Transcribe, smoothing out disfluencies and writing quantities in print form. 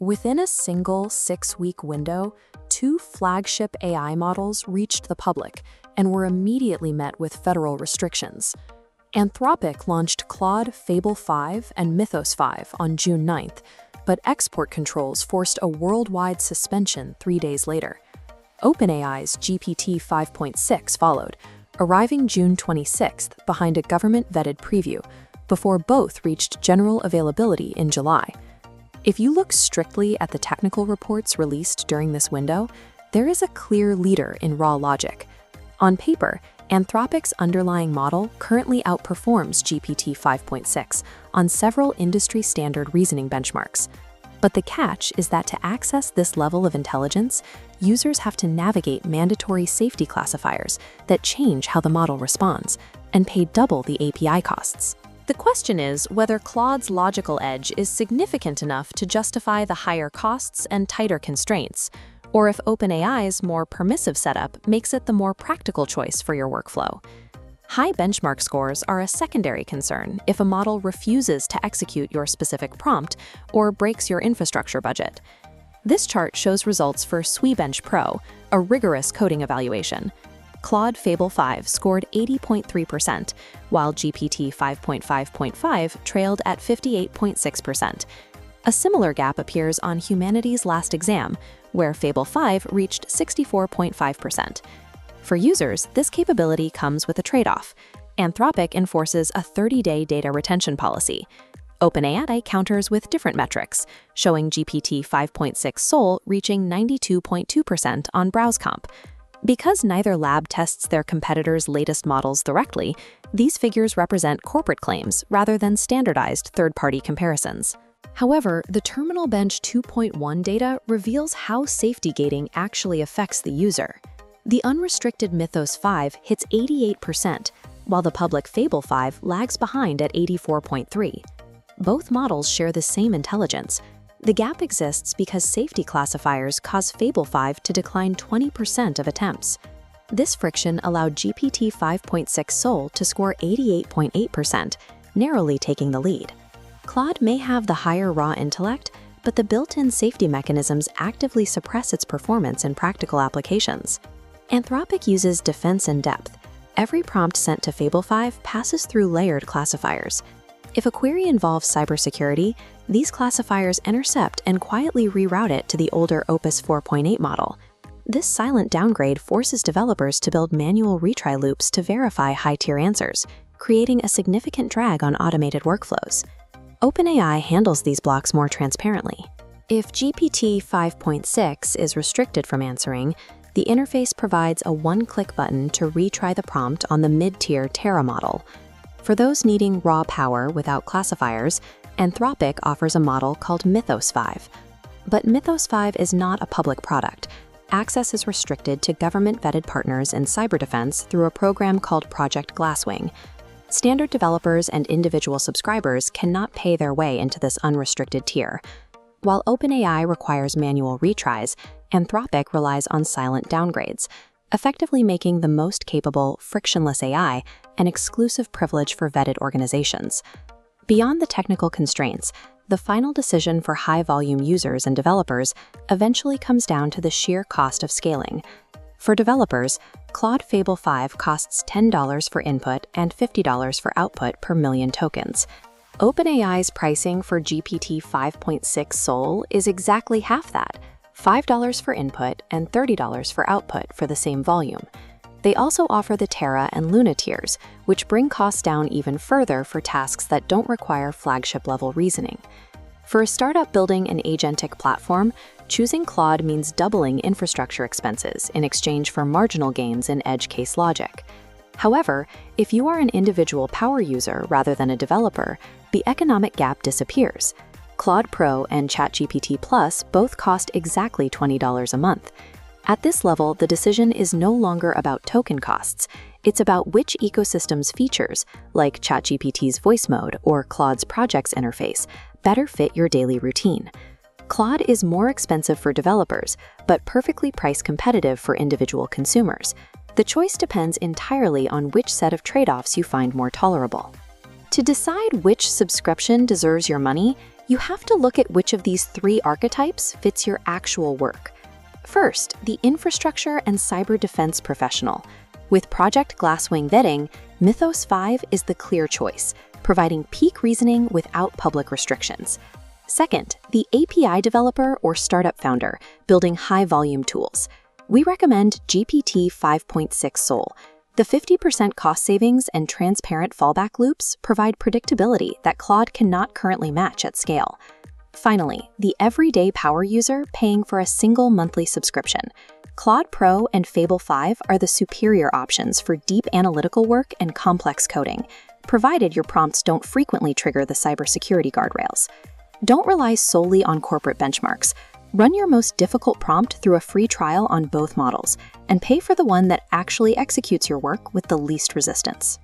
Within a single 6-week window, 2 flagship AI models reached the public and were immediately met with federal restrictions. Anthropic launched Claude, Fable 5, and Mythos 5 on June 9th, but export controls forced a worldwide suspension 3 days later. OpenAI's GPT-5.6 followed, arriving June 26th behind a government-vetted preview, before both reached general availability in July. If you look strictly at the technical reports released during this window, there is a clear leader in raw logic. On paper, Anthropic's underlying model currently outperforms GPT-5.6 on several industry-standard reasoning benchmarks. But the catch is that to access this level of intelligence, users have to navigate mandatory safety classifiers that change how the model responds and pay double the API costs. The question is whether Claude's logical edge is significant enough to justify the higher costs and tighter constraints, or if OpenAI's more permissive setup makes it the more practical choice for your workflow. High benchmark scores are a secondary concern if a model refuses to execute your specific prompt or breaks your infrastructure budget. This chart shows results for 𝗰bench Pro, a rigorous coding evaluation. Claude Fable 5 scored 80.3%, while GPT 5.5.5 trailed at 58.6%. A similar gap appears on Humanity's Last Exam, where Fable 5 reached 64.5%. For users, this capability comes with a trade-off. Anthropic enforces a 30-day data retention policy. OpenAI counters with different metrics, showing GPT 5.6 Sol reaching 92.2% on BrowseComp. Because neither lab tests their competitors' latest models directly, these figures represent corporate claims rather than standardized third-party comparisons. However, the Terminal Bench 2.1 data reveals how safety gating actually affects the user. The unrestricted Mythos 5 hits 88%, while the public Fable 5 lags behind at 84.3%. Both models share the same intelligence. The gap exists because safety classifiers cause Fable 5 to decline 20% of attempts. This friction allowed GPT 5.6 Sol to score 88.8%, narrowly taking the lead. Claude may have the higher raw intellect, but the built-in safety mechanisms actively suppress its performance in practical applications. Anthropic uses defense in depth. Every prompt sent to Fable 5 passes through layered classifiers. If a query involves cybersecurity, these classifiers intercept and quietly reroute it to the older Opus 4.8 model. This silent downgrade forces developers to build manual retry loops to verify high-tier answers, creating a significant drag on automated workflows. OpenAI handles these blocks more transparently. If GPT 5.6 is restricted from answering, the interface provides a one-click button to retry the prompt on the mid-tier Terra model. For those needing raw power without classifiers, Anthropic offers a model called Mythos 5. But Mythos 5 is not a public product. Access is restricted to government-vetted partners in cyber defense through a program called Project Glasswing. Standard developers and individual subscribers cannot pay their way into this unrestricted tier. While OpenAI requires manual retries, Anthropic relies on silent downgrades, effectively making the most capable, frictionless AI an exclusive privilege for vetted organizations. Beyond the technical constraints, the final decision for high-volume users and developers eventually comes down to the sheer cost of scaling. For developers, Claude Fable 5 costs $10 for input and $50 for output per million tokens. OpenAI's pricing for GPT 5.6 Sol is exactly half that, $5 for input and $30 for output for the same volume. They also offer the Terra and Luna tiers, which bring costs down even further for tasks that don't require flagship-level reasoning. For a startup building an agentic platform, choosing Claude means doubling infrastructure expenses in exchange for marginal gains in edge case logic. However, if you are an individual power user rather than a developer, the economic gap disappears. Claude Pro and ChatGPT Plus both cost exactly $20 a month. At this level, the decision is no longer about token costs. It's about which ecosystem's features, like ChatGPT's voice mode or Claude's projects interface, better fit your daily routine. Claude is more expensive for developers, but perfectly price competitive for individual consumers. The choice depends entirely on which set of trade-offs you find more tolerable. To decide which subscription deserves your money, You have to look at which of these 3 archetypes fits your actual work. First, the infrastructure and cyber defense professional. With Project Glasswing vetting, Mythos 5 is the clear choice, providing peak reasoning without public restrictions. Second, the API developer or startup founder building high-volume tools. We recommend GPT-5.6 Sol. The 50% cost savings and transparent fallback loops provide predictability that Claude cannot currently match at scale. Finally, the everyday power user paying for a single monthly subscription. Claude Pro and Fable 5 are the superior options for deep analytical work and complex coding, provided your prompts don't frequently trigger the cybersecurity guardrails. Don't rely solely on corporate benchmarks. Run your most difficult prompt through a free trial on both models, and pay for the one that actually executes your work with the least resistance.